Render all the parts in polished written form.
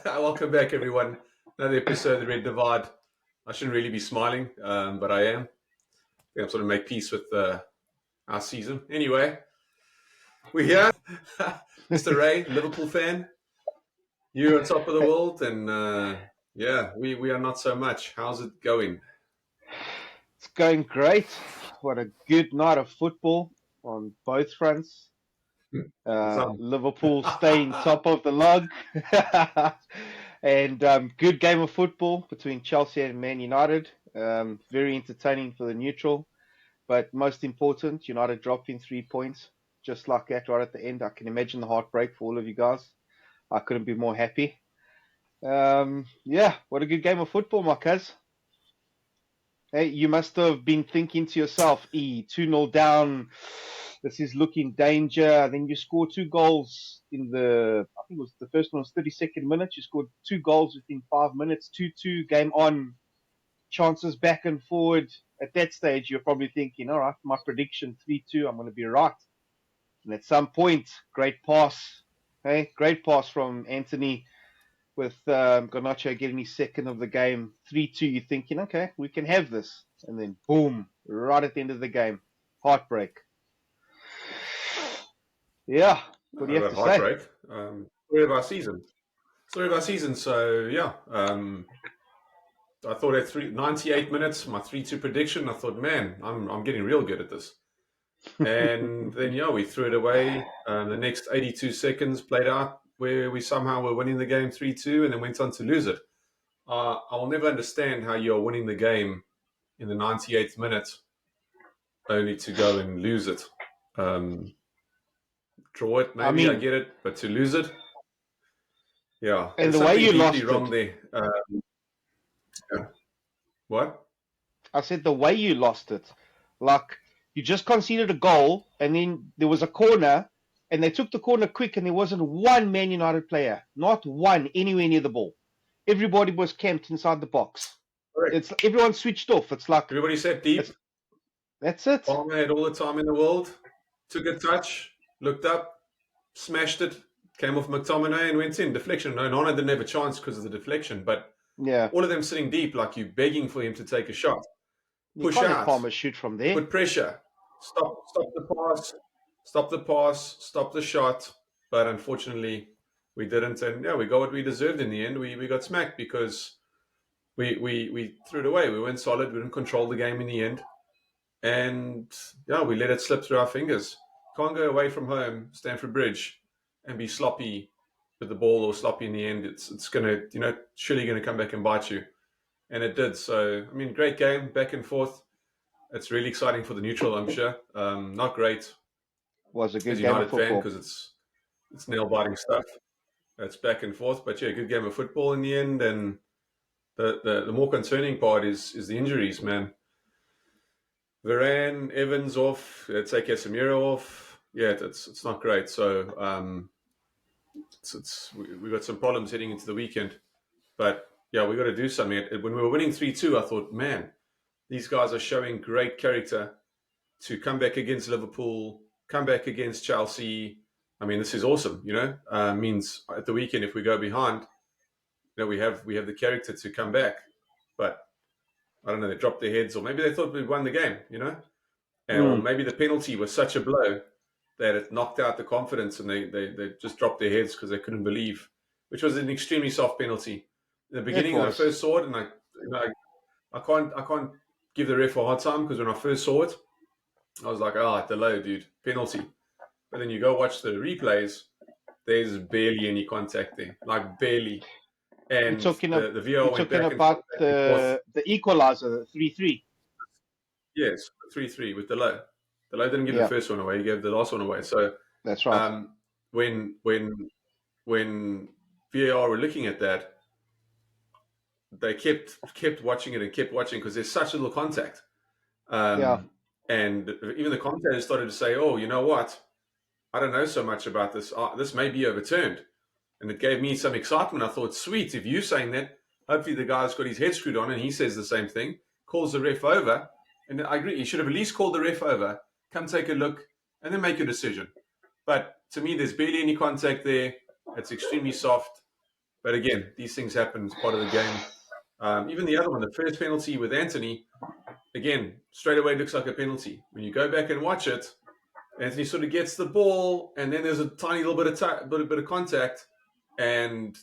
Welcome back, everyone. Another episode of The Red Divide. I shouldn't really be smiling, but I am. I'm sort of make peace with our season. Anyway, we're here. Mr. Ray, Liverpool fan. You're on top of the world, and yeah, we are not so much. How's it going? It's going great. What a good night of football on both fronts. Some. Liverpool staying top of the log. And good game of football between Chelsea and Man United. Very entertaining for the neutral. But most important, United dropped in 3 points. Just like that right at the end. I can imagine the heartbreak for all of you guys. I couldn't be more happy. Yeah, what a good game of football, my cuz. Hey, you must have been thinking to yourself, 2-0 down. This is looking danger. Then you score two goals in I think it was the first one was 32nd minute. You scored two goals within 5 minutes, 2-2, game on, chances back and forward. At that stage, you're probably thinking, all right, my prediction 3-2, I'm going to be right. And at some point, great pass, hey, great pass from Anthony with Garnacho getting his second of the game, 3-2, you're thinking, okay, we can have this. And then, boom, right at the end of the game, heartbreak. Yeah, what do you have About to say? heartbreak. Story of our season. Story of our season. So, yeah. I thought at 98 minutes, my 3-2 prediction, I thought, man, I'm getting real good at this. And then, yeah, we threw it away. The next 82 seconds played out where we somehow were winning the game 3-2 and then went on to lose it. I will never understand how you're winning the game in the 98th minute only to go and lose it. Draw it, maybe, I get it, but to lose it, yeah. And There's the way something you deeply lost wrong it, there. Yeah. What? I said the way you lost it, like you just conceded a goal and then there was a corner and they took the corner quick and there wasn't one Man United player, not one anywhere near the ball. Everybody was camped inside the box. Correct. It's everyone switched off. It's like Everybody sat deep. That's it. Palmer had all the time in the world. Took a touch, looked up, smashed it, came off McTominay and went in. Deflection. No, Nana didn't have a chance because of the deflection, but Yeah, all of them sitting deep, like you begging for him to take a shot. you Push can't let out. Palmer shoot from there. Put pressure. Stop the pass. Stop the pass. Stop the shot. But unfortunately, we didn't. And yeah, we got what we deserved in the end. We got smacked because we threw it away. We weren't solid. We didn't control the game in the end. And yeah, we let it slip through our fingers. Can't go away from home, Stamford Bridge, and be sloppy with the ball or sloppy in the end. It's gonna, surely gonna come back and bite you. And it did. So I mean, great game, back and forth. It's really exciting for the neutral, I'm sure. Not great Was a good as a game of United fan football. because it's nail biting stuff. It's back and forth, but yeah, good game of football in the end. And the more concerning part is the injuries, man. Varane, Evans off. Take Casemiro off. Yeah, it's not great. So we got some problems heading into the weekend. But yeah, we got to do something. When we were winning 3-2, I thought, man, these guys are showing great character to come back against Liverpool, come back against Chelsea. I mean, this is awesome. Means at the weekend if we go behind, we have the character to come back. But I don't know, they dropped their heads, or maybe they thought we'd won the game. Or maybe the penalty was such a blow that it knocked out the confidence, and they just dropped their heads because they couldn't believe, which was an extremely soft penalty. In the beginning, when I first saw it, and I can't give the ref a hard time because when I first saw it, I was like, delay, dude, penalty. But then you go watch the replays, there's barely any contact there, like barely. And the VAR went back about the equalizer, 3-3. Yes, 3-3 with Delay. Delay didn't give the first one away; he gave the last one away. So that's right. When VAR were looking at that, they kept watching it and kept watching because there's such little contact. And even the commentators started to say, "Oh, you know what? I don't know so much about this. This may be overturned." And it gave me some excitement. I thought, sweet, if you're saying that, hopefully the guy's got his head screwed on and he says the same thing, calls the ref over. And I agree, you should have at least called the ref over, come take a look, and then make your decision. But to me, there's barely any contact there. It's extremely soft. But again, these things happen. It's part of the game. Even the other one, the first penalty with Anthony, again, straight away looks like a penalty. When you go back and watch it, Anthony sort of gets the ball, and then there's a tiny little bit of contact, and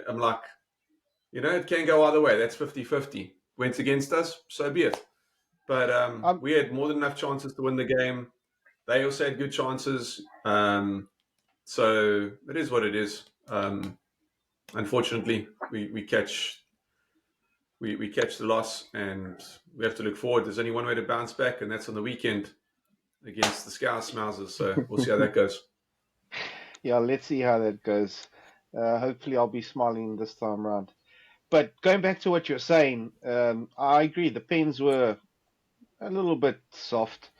I'm like, it can go either way. That's 50-50. Went against us, so be it. But we had more than enough chances to win the game. They also had good chances. So it is what it is. Unfortunately, we catch the loss, and we have to look forward. There's only one way to bounce back, and that's on the weekend against the Scouse Mousers. So we'll see how that goes. Yeah, let's see how that goes. Hopefully, I'll be smiling this time around. But going back to what you're saying, I agree. The pens were a little bit soft.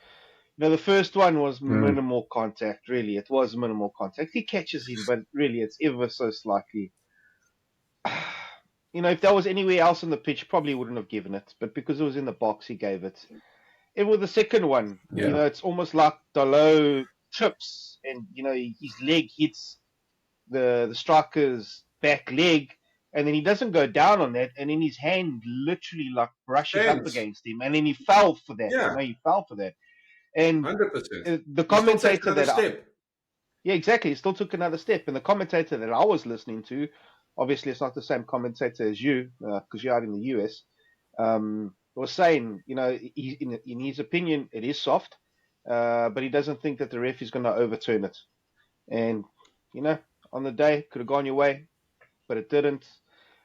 The first one was minimal contact, really. It was minimal contact. He catches him, but really, it's ever so slightly. If that was anywhere else on the pitch, probably wouldn't have given it. But because it was in the box, he gave it. And with the second one, it's almost like Dalot trips and, his leg hits the striker's back leg, and then he doesn't go down on that, and then his hand literally like brushes up against him, and then he fell for that. Yeah. He fell for that. And 100%. The commentator step. Yeah, exactly. He still took another step. And the commentator that I was listening to, obviously it's not the same commentator as you, because you're out in the US, was saying, in his opinion, it is soft, but he doesn't think that the ref is going to overturn it. And, on the day, could have gone your way, but it didn't.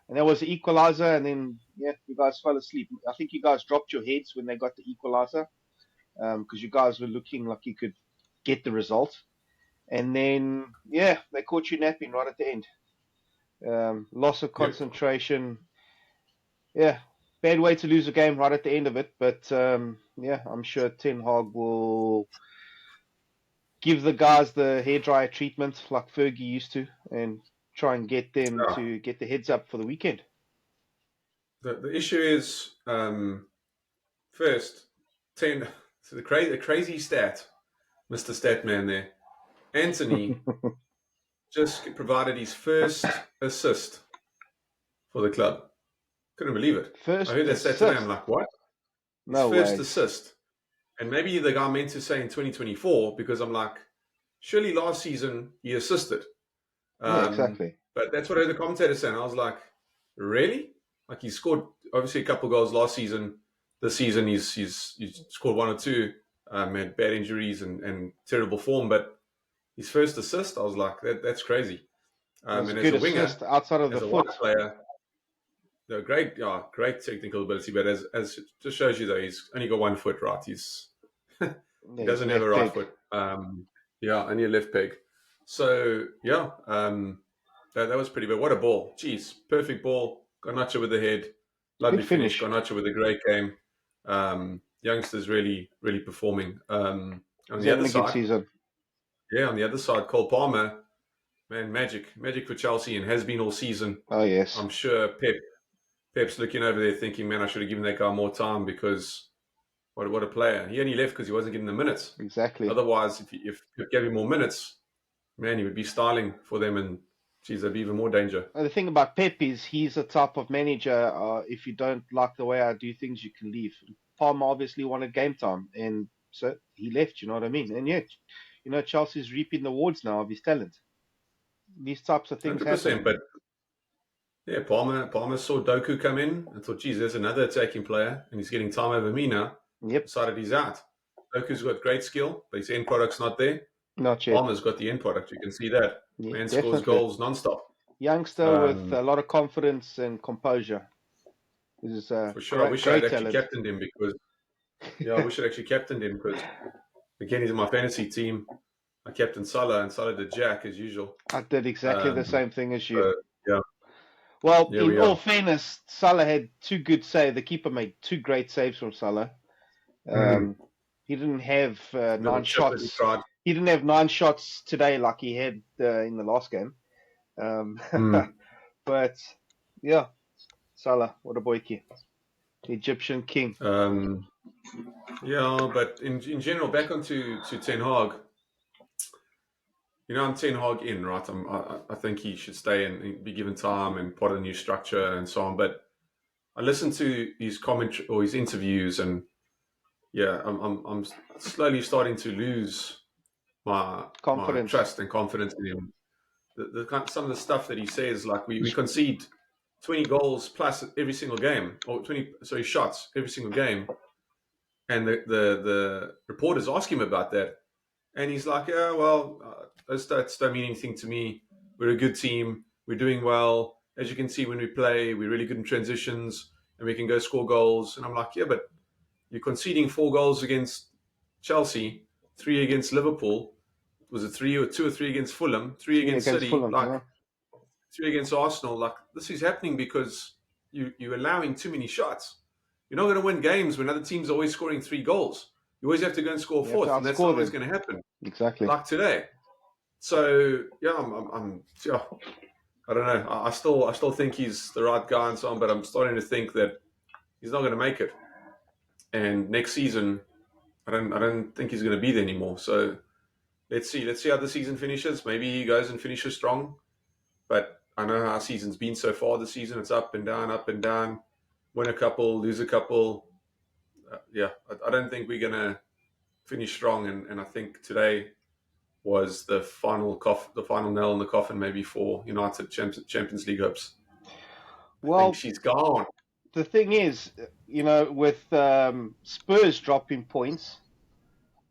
And that was the equalizer, and then, you guys fell asleep. I think you guys dropped your heads when they got the equalizer, because you guys were looking like you could get the result. And then, they caught you napping right at the end. Loss of concentration. Yeah, bad way to lose a game right at the end of it. But, I'm sure Ten Hag will give the guys the hairdryer treatment like Fergie used to and try and get them to get their heads up for the weekend. The issue is, first, the crazy stat, Mr. Statman there. Anthony just provided his first assist for the club. Couldn't believe it. I heard that stat today. I'm like, what? No way. First assist. And maybe the guy meant to say in 2024, because I'm like, surely last season he assisted. Exactly. But that's what I heard the commentator saying. I was like, really? Like, he scored obviously a couple goals last season. This season he's scored one or two. Had bad injuries and terrible form, but his first assist, I was like, that's crazy. And as a winger, outside of the foot player, great technical ability, but as it just shows you though, he's only got 1 foot, right? He doesn't have a right foot. Only a left peg. So that was pretty bad. What a ball! Jeez, perfect ball. Garnacho with the head, lovely finish. Garnacho with a great game. Youngsters really, really performing. On the other side, season. On the other side, Cole Palmer, man, magic for Chelsea, and has been all season. Oh yes, I'm sure Pep's looking over there thinking, man, I should have given that guy more time, because what a player. He only left because he wasn't getting the minutes. Exactly. Otherwise, if you gave him more minutes, man, he would be styling for them, and geez, there'd be even more danger. The thing about Pep is he's a type of manager. If you don't like the way I do things, you can leave. Palmer obviously wanted game time, and so he left. You know what I mean? And yet, Chelsea's reaping the rewards now of his talent. These types of things 100%, happen. But Palmer saw Doku come in and thought, geez, there's another attacking player, and he's getting time over me now. Yep. Decided he's out. Doku's got great skill, but his end product's not there. Not yet. Palmer's got the end product. You can see that. Yeah, Man scores goals non-stop. Youngster with a lot of confidence and composure. For sure. I wish I'd actually captained him because again, he's in my fantasy team. I captained Salah, and Salah did Jack as usual. I did exactly the same thing as you. Yeah. Well, in all fairness, Salah had 2 good saves. The keeper made 2 great saves from Salah. He didn't have 9 shots. He didn't have 9 shots today like he had in the last game. But yeah, Salah, what a boyki. The Egyptian king. But in general, back onto Ten Hag. I'm Ten Hag in, right? I think he should stay and be given time and part of the new structure and so on. But I listened to his commentary or his interviews, and yeah, I'm slowly starting to lose my Confidence. trust and confidence in him. Some of the stuff that he says, like we concede 20 goals plus every single game, or 20 shots every single game, and the reporters ask him about that, and he's like, yeah, well, those stats don't mean anything to me. We're a good team. We're doing well. As you can see, when we play, we're really good in transitions, and we can go score goals. And I'm like, yeah, but you're conceding 4 goals against Chelsea, 3 against Liverpool. Was it 3 or 2 or 3 against Fulham, 3 3 against against City, Fulham. like Yeah. 3 against Arsenal? Like, this is happening because you're allowing too many shots. You're not going to win games when other teams are always scoring 3 goals. You always have to go and score You have to fourth, and that's not outscore always them. going to happen. Exactly. Like today. So yeah, yeah, I don't know. I still think he's the right guy and so on, but I'm starting to think that he's not going to make it. And next season, I don't think he's going to be there anymore. So let's see how the season finishes. Maybe he goes and finishes strong. But I know how our season's been so far this season. It's up and down, up and down. Win a couple, lose a couple. Yeah, I don't think we're going to finish strong. And I think today was the final nail in the coffin, maybe for United Champions League hopes. I think Well, she's gone. the thing is, with Spurs dropping points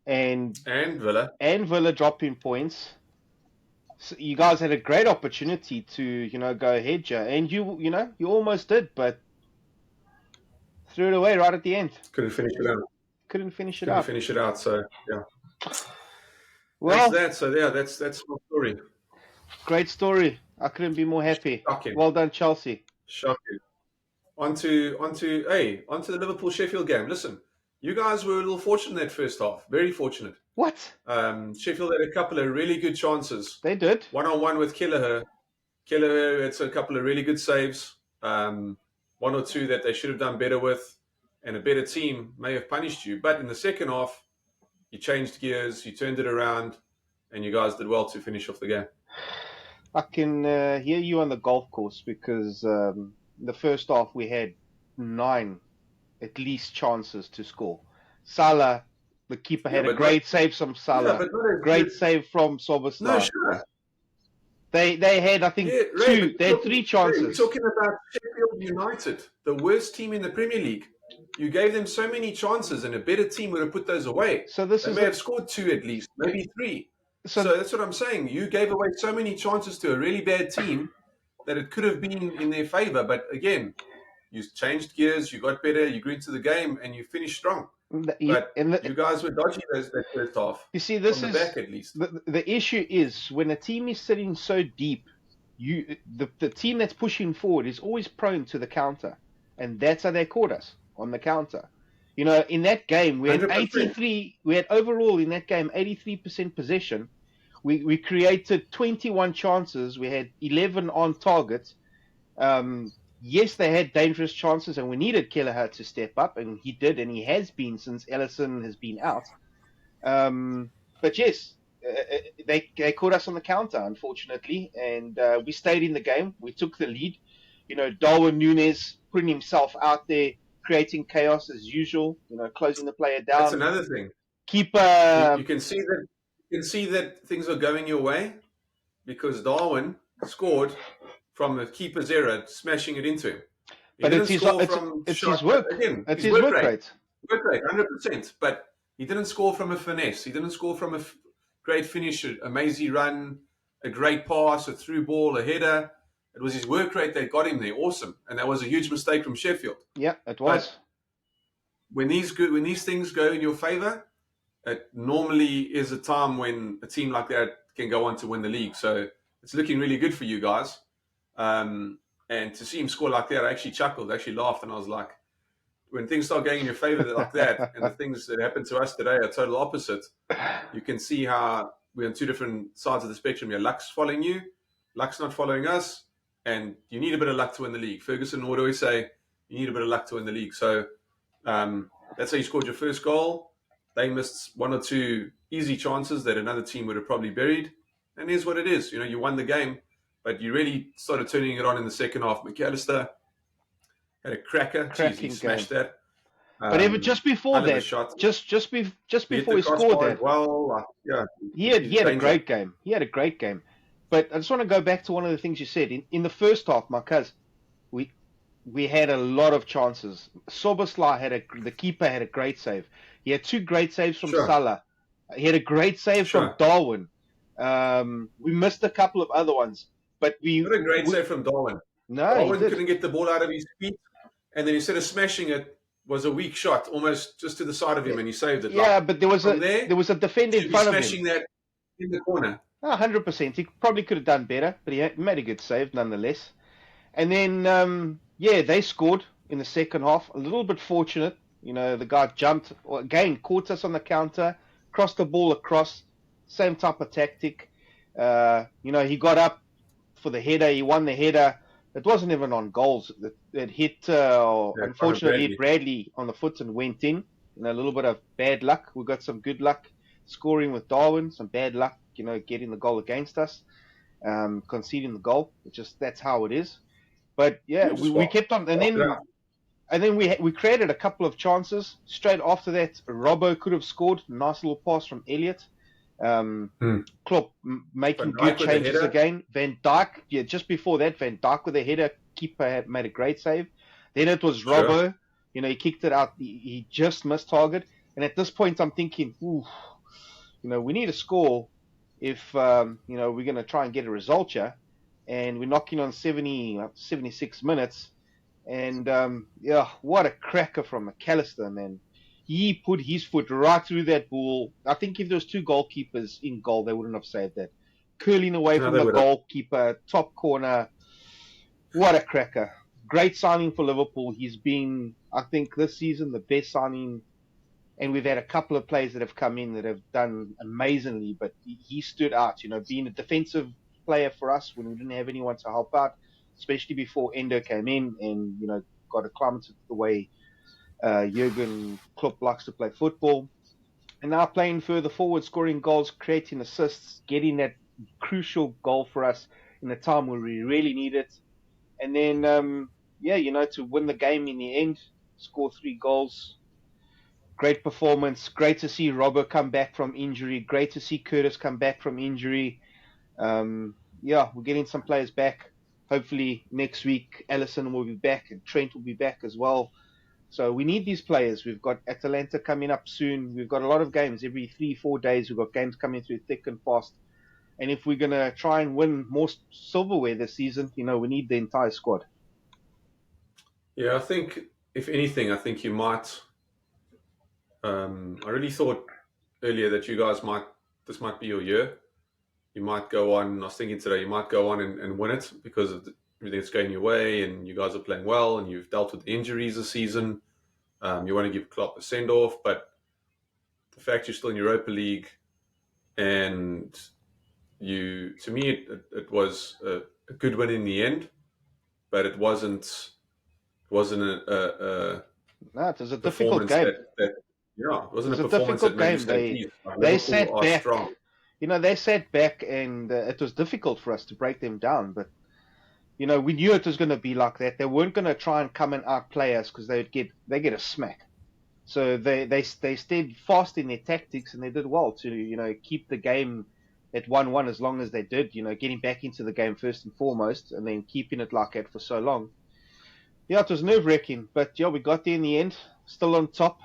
and And Villa. Villa dropping points, so you guys had a great opportunity to go ahead, Joe, and you almost did, but threw it away right at the end. Couldn't finish it out. Couldn't finish it out. So yeah, that's Well, that. So yeah, that's my story. great story. I couldn't be more happy. Shocking. Well done, Chelsea. Shocking. Onto the Liverpool Sheffield game. Listen, you guys were a little fortunate that first half. Very fortunate. What? Sheffield had a couple of really good chances. They did. 1-on-1 with Kelleher. Kelleher had a couple of really good saves. 1 or 2 that they should have done better with, and a better team may have punished you. But in the second half, you changed gears, you turned it around, and you guys did well to finish off the game. I can hear you on the golf course because the first half we had 9 at least chances to score. Salah, the keeper, had a great save from Salah. Great save from Sobosla. No, sure. They had, I think, Ray, they had 3 chances. We're talking about Sheffield United, the worst team in the Premier League. You gave them so many chances, and a better team would have put those away. So they may have scored 2 at least, maybe 3. So that's what I'm saying. You gave away so many chances to a really bad team that it could have been in their favour. But again, you changed gears, you got better, you grew into the game, and you finished strong. But you guys were dodgy that first half. You see, this from the back at least. The issue is when a team is sitting so deep, the team that's pushing forward is always prone to the counter, and that's how they caught us on the counter. In that game we had 100%. We had overall in that game 83% possession. We created 21 chances. We had 11 on target. Yes, they had dangerous chances, and we needed Kelleher to step up, and he did, and he has been since Ellison has been out. But yes, they caught us on the counter, unfortunately, and we stayed in the game. We took the lead. Darwin Núñez putting himself out there, creating chaos as usual. Closing the player down. That's another thing. Keeper. You can see that things are going your way because Darwin scored from the keeper's error, smashing it into him. But it's his work. Again, it's his work rate. Work rate, 100%. But he didn't score from a finesse. He didn't score from a great finish, a mazy run, a great pass, a through ball, a header. It was his work rate that got him there. Awesome. And that was a huge mistake from Sheffield. Yeah, it was. But when these things go in your favour, it normally is a time when a team like that can go on to win the league. So it's looking really good for you guys. And to see him score like that, I actually chuckled, I actually laughed, and I was like, when things start going in your favour like that, and the things that happened to us today are total opposite, you can see how we're on 2 different sides of the spectrum. Your luck's following you, luck's not following us, and you need a bit of luck to win the league. Ferguson would always say, you need a bit of luck to win the league. So that's how you scored your first goal. They missed 1 or 2 easy chances that another team would have probably buried, and here's what it is. You won the game, but you really started turning it on in the second half. McAllister had a cracker. Jeez, he Cracking game. smashed that. But even just before Hell of a that, shot. just He hit before the he scored crossbar as that, well. Yeah, he he's a had a danger. great game. He had a great game. But I just want to go back to one of the things you said in the first half, Marcus. We had a lot of chances. Soboslai the keeper had a great save. He had 2 great saves from Sure, Salah. He had a great save from sure. Darwin. We missed a couple of other ones, but What a great save from Darwin. no, he Darwin did. couldn't get the ball out of his feet, and then instead of smashing it, was a weak shot, almost just to the side of him, and he saved it. Yeah, Like, but there was from there, a defender he in should be front of him. smashing that in the corner. 100%. He probably could have done better, but he made a good save nonetheless. And then, they scored in the second half. A little bit fortunate. The guy jumped, again, caught us on the counter, crossed the ball across. Same type of tactic. He got up for the header. He won the header. It wasn't even on goals. It hit, unfortunately, hit Bradley on the foot and went in. A little bit of bad luck. We got some good luck scoring with Darwin, some bad luck, getting the goal against us, conceding the goal. That's how it is. But yeah, we kept on, and then we created a couple of chances. Straight after that, Robbo could have scored. Nice little pass from Elliott. Klopp making good changes again. Van Dijk, just before that, Van Dijk with a header. Keeper had made a great save. Then it was Robbo. Sure. He kicked it out. He just missed target. And at this point, I'm thinking, we need a score if we're going to try and get a result here. And we're knocking on 76 minutes. And, what a cracker from McAllister, man. He put his foot right through that ball. I think if there was 2 goalkeepers in goal, they wouldn't have saved that. Curling away from the goalkeeper, top corner. What a cracker. Great signing for Liverpool. He's been, I think, this season the best signing. And we've had a couple of players that have come in that have done amazingly, but he stood out, being a defensive player for us when we didn't have anyone to help out, especially before Endo came in and, got acclimated to the way Jurgen Klopp likes to play football. And now playing further forward, scoring goals, creating assists, getting that crucial goal for us in a time where we really need it. And then, to win the game in the end, score 3 goals. Great performance. Great to see Robert come back from injury. Great to see Curtis come back from injury. We're getting some players back. Hopefully next week, Alisson will be back and Trent will be back as well. So we need these players. We've got Atalanta coming up soon. We've got a lot of games. Every 3-4 days, we've got games coming through thick and fast. And if we're going to try and win more silverware this season, we need the entire squad. Yeah, I think, if anything, you might... I really thought earlier that you guys this might be your year. You might go on, I was thinking today, you might go on and win it because of everything that's going your way and you guys are playing well and you've dealt with the injuries this season. You want to give Klopp a send-off, but the fact you're still in Europa League and to me, it was a good win in the end, but it wasn't a no, it was a difficult game. It wasn't a performance that made you say, they sat back. Strong. They sat back, and it was difficult for us to break them down. But we knew it was going to be like that. They weren't going to try and come and outplay us because they get a smack. So they stayed fast in their tactics, and they did well to keep the game at 1-1 as long as they did. Getting back into the game first and foremost, and then keeping it like that for so long. Yeah, it was nerve-wracking, but yeah, we got there in the end. Still on top.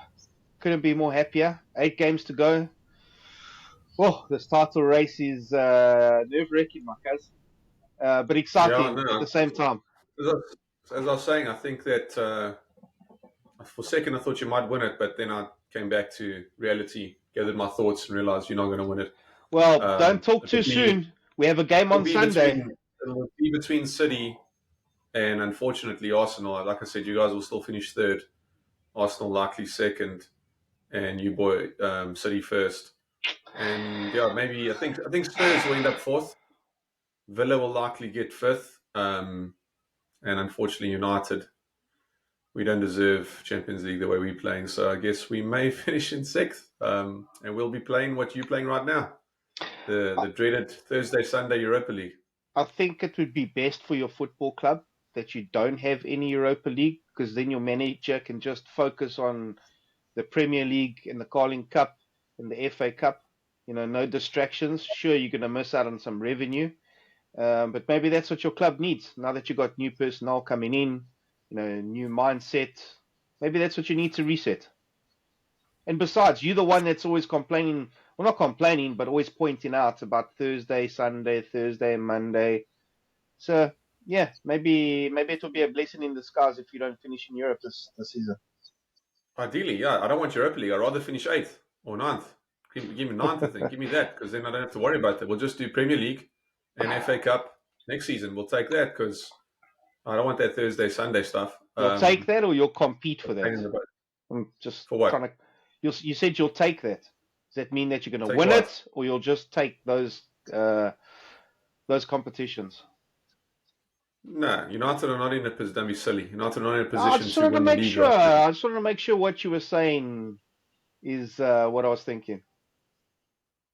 Couldn't be more happier. 8 games to go. Oh, this title race is nerve-wracking, Marcus. But exciting at the same time. As I was saying, I think that for a second I thought you might win it, but then I came back to reality, gathered my thoughts, and realized you're not going to win it. Well, don't talk too soon. We have a game on Sunday. It'll be between City and, unfortunately, Arsenal. Like I said, you guys will still finish third. Arsenal likely second, and you boy City first. And yeah, maybe I think Spurs will end up fourth. Villa will likely get fifth, and unfortunately United, we don't deserve Champions League the way we're playing. So I guess we may finish in sixth, and we'll be playing what you're playing right now. The dreaded Thursday, Sunday Europa League. I think it would be best for your football club that you don't have any Europa League, because then your manager can just focus on the Premier League and the Carling Cup and the FA Cup. No distractions. Sure, you're going to miss out on some revenue, but maybe that's what your club needs now that you've got new personnel coming in, new mindset. Maybe that's what you need to reset. And besides, you're the one that's always complaining, well, not complaining, but always pointing out about Thursday, Sunday, Monday. So, yeah, maybe it will be a blessing in disguise if you don't finish in Europe this season. Ideally, yeah. I don't want Europa League. I'd rather finish 8th or 9th. Give me 9th, I think. Give me that, because then I don't have to worry about that. We'll just do Premier League and FA Cup next season. We'll take that, because I don't want that Thursday, Sunday stuff. You'll take that, or you'll compete for that? I'm just for what? Trying to. You said you'll take that. Does that mean that you're going to win it, or you'll just take those competitions? No, United are not in a position. Don't be silly. United are not in a position I just wanted to win the league. I just wanted to make sure what you were saying is what I was thinking.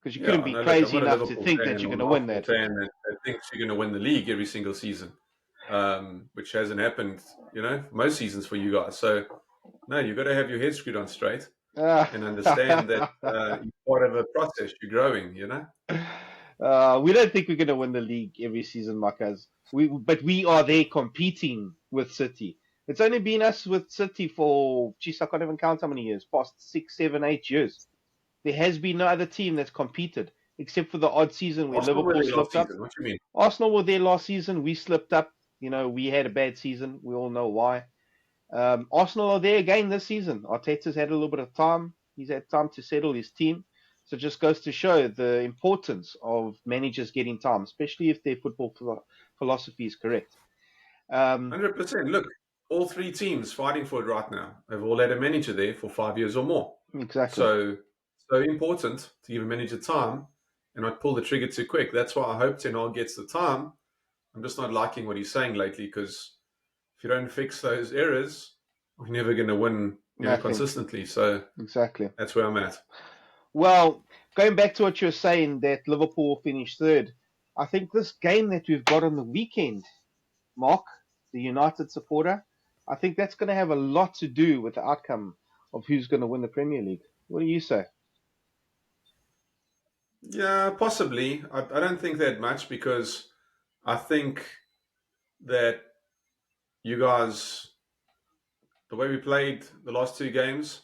Because you couldn't be crazy enough to think that you're going to win that. Fan that thinks you're going to win the league every single season, which hasn't happened, most seasons for you guys. So, no, you've got to have your head screwed on straight and understand that you're part of a process. You're growing, We don't think we're going to win the league every season, Marcus. But we are there competing with City. It's only been us with City for, I can't even count how many years, past 6, 7, 8 years. There has been no other team that's competed, except for the odd season where Liverpool slipped up. What do you mean? Arsenal were there last season. We slipped up. We had a bad season. We all know why. Arsenal are there again this season. Arteta's had a little bit of time. He's had time to settle his team. So it just goes to show the importance of managers getting time, especially if their football philosophy is correct. 100%. Look, all three teams fighting for it right now have all had a manager there for 5 years or more. Exactly. So important to give a manager time and not pull the trigger too quick. That's why I hope Ten Hag gets the time. I'm just not liking what he's saying lately, because if you don't fix those errors, we're never going to win consistently. So exactly, that's where I'm at. Well, going back to what you were saying, that Liverpool will finish third, I think this game that we've got on the weekend, Mark, the United supporter, I think that's going to have a lot to do with the outcome of who's going to win the Premier League. What do you say? Yeah, possibly. I don't think that much, because I think that you guys, the way we played the last two games,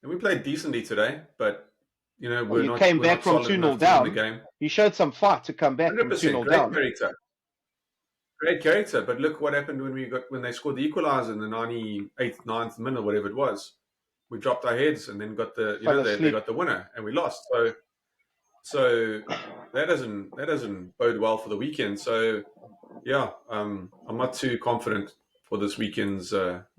and we played decently today, but you came back from 2-0 down. Game. You showed some fight to come back from 2-0 down. Great character, but look what happened when they scored the equaliser in the 98th, 9th minute, whatever it was. We dropped our heads and then got they got the winner, and we lost. So that doesn't bode well for the weekend. So yeah, I'm not too confident for this weekend's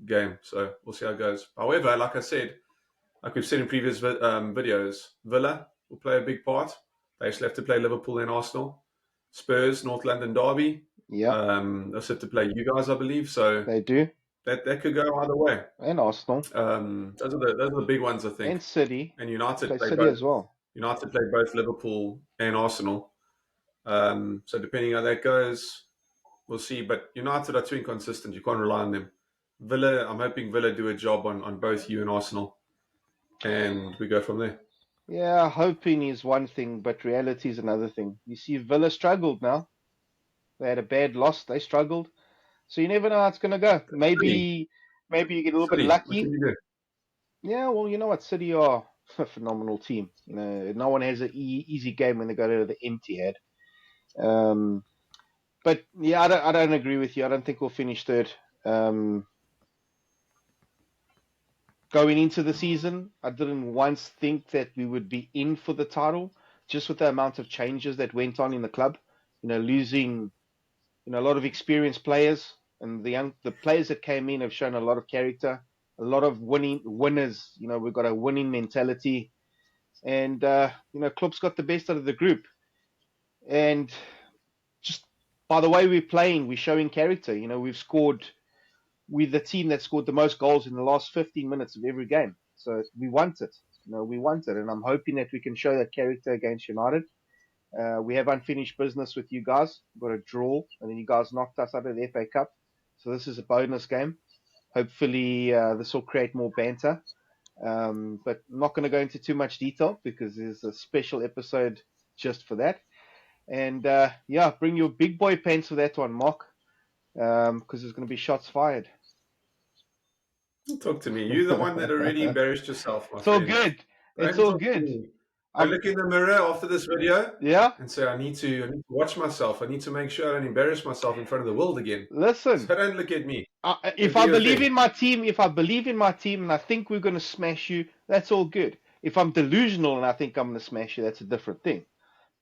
game. So we'll see how it goes. However, like we've said in previous videos, Villa will play a big part. They still have to play Liverpool and Arsenal. Spurs, North London derby. Yeah. They'll have to play you guys, I believe. So they do. That could go either way. And Arsenal. Those are the big ones, I think. And City. And United play City both as well. United play both Liverpool and Arsenal. So depending how that goes, we'll see. But United are too inconsistent. You can't rely on them. Villa, I'm hoping Villa do a job on both you and Arsenal, and we go from there. Yeah, hoping is one thing, but reality is another thing. You see, Villa struggled now. They had a bad loss. They struggled. So you never know how it's going to go. Maybe you get a little bit lucky. Yeah, well, you know what? City are a phenomenal team. No one has an easy game when they go to the empty head. But yeah, I don't agree with you. I don't think we'll finish third. Going into the season, I didn't once think that we would be in for the title, just with the amount of changes that went on in the club. Losing a lot of experienced players, and the players that came in have shown a lot of character, a lot of winners. We've got a winning mentality, and Klopp's got the best out of the group. And just by the way we're playing, we're showing character. We're the team that scored the most goals in the last 15 minutes of every game. So we want it. We want it, and I'm hoping that we can show that character against United. We have unfinished business with you guys. We've got a draw, and then you guys knocked us out of the FA Cup. So this is a bonus game. Hopefully, this will create more banter. But I'm not going to go into too much detail because there's a special episode just for that. And yeah, bring your big boy pants for that one, Mark, because there's going to be shots fired. Talk to me. You're the one that already embarrassed yourself, my It's all friend. good. It's Don't all talk to good. me. I look in the mirror after this video Yeah. and say, I need to watch myself. I need to make sure I don't embarrass myself in front of the world again. Listen, So don't look at me. if I believe in my team, and I think we're going to smash you, that's all good. If I'm delusional and I think I'm going to smash you, that's a different thing.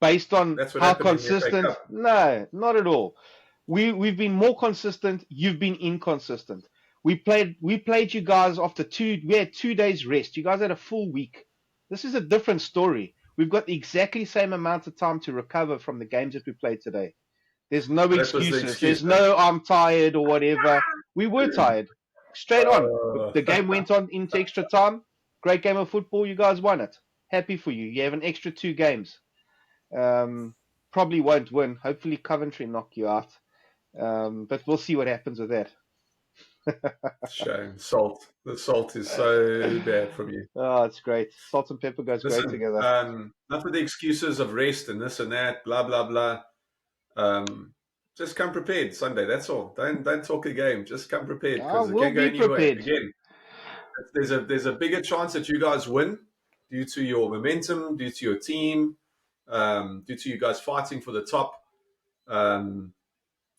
Based on That's what how happened in the FA consistent, Cup. no, not at all. We've been more consistent. You've been inconsistent. We played you guys after we had 2 days rest. You guys had a full week. This is a different story. We've got the exactly same amount of time to recover from the games that we played today. There's no That was the excuses. excuse, There's no I'm tired or whatever. We were tired. Straight on. The game went on into extra time. Great game of football. You guys won it. Happy for you. You have an extra 2 games. Probably won't win. Hopefully Coventry knock you out. But we'll see what happens with that. Shame. Salt. The salt is so bad from you. Oh, it's great. Salt and pepper goes great together. Enough of the excuses of rest and this and that, blah, blah, blah. Just come prepared Sunday. That's all. Don't talk a game. Just come prepared because it can go anywhere. Prepared. Again, there's a bigger chance that you guys win due to your momentum, due to your team, due to you guys fighting for the top.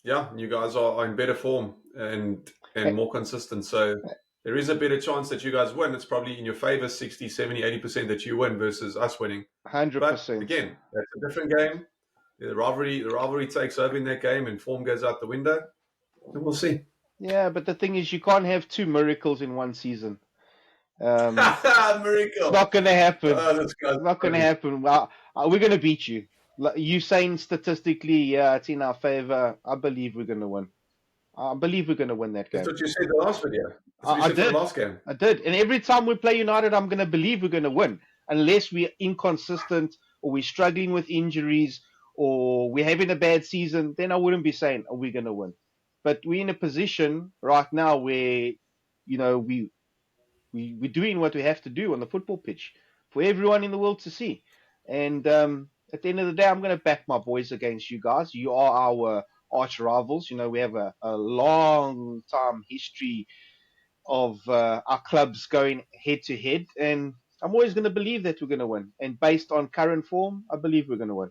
Yeah, you guys are in better form and more consistent. So there is a better chance that you guys win. It's probably in your favor, 60, 70, 80% that you win versus us winning. 100%. But again, that's a different game. The rivalry takes over in that game and form goes out the window. And we'll see. Yeah, but the thing is, you can't have 2 miracles in one season. Miracle. It's not going to happen. It's not going to happen. Well, we're going to beat you. You saying statistically, it's in our favor. I believe we're going to win. I believe we're going to win that game. That's what you said the last video. I did. The last game. I did. And every time we play United, I'm going to believe we're going to win. Unless we're inconsistent or we're struggling with injuries or we're having a bad season, then I wouldn't be saying, are we going to win? But we're in a position right now where, we're doing what we have to do on the football pitch for everyone in the world to see. And at the end of the day, I'm going to back my boys against you guys. You are our arch rivals. We have a long time history of our clubs going head to head. And I'm always going to believe that we're going to win. And based on current form, I believe we're going to win.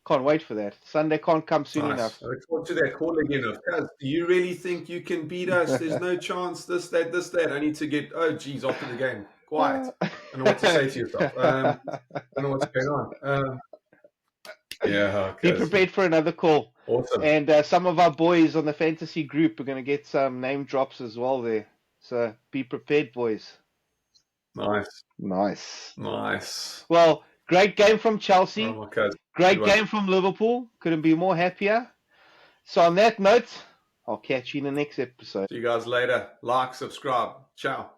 Can't wait for that. Sunday can't come soon enough. I look forward to that call again of, do you really think you can beat us? There's no chance, this, that. I need to get, after the game. Quiet. I don't know what to say to yourself. I don't know what's going on. Be prepared for another call. Awesome. And some of our boys on the fantasy group are going to get some name drops as well there. So be prepared, boys. Nice. Well, great game from Chelsea. Oh, my Great game from Liverpool. Couldn't be more happier. So on that note, I'll catch you in the next episode. See you guys later. Like, subscribe. Ciao.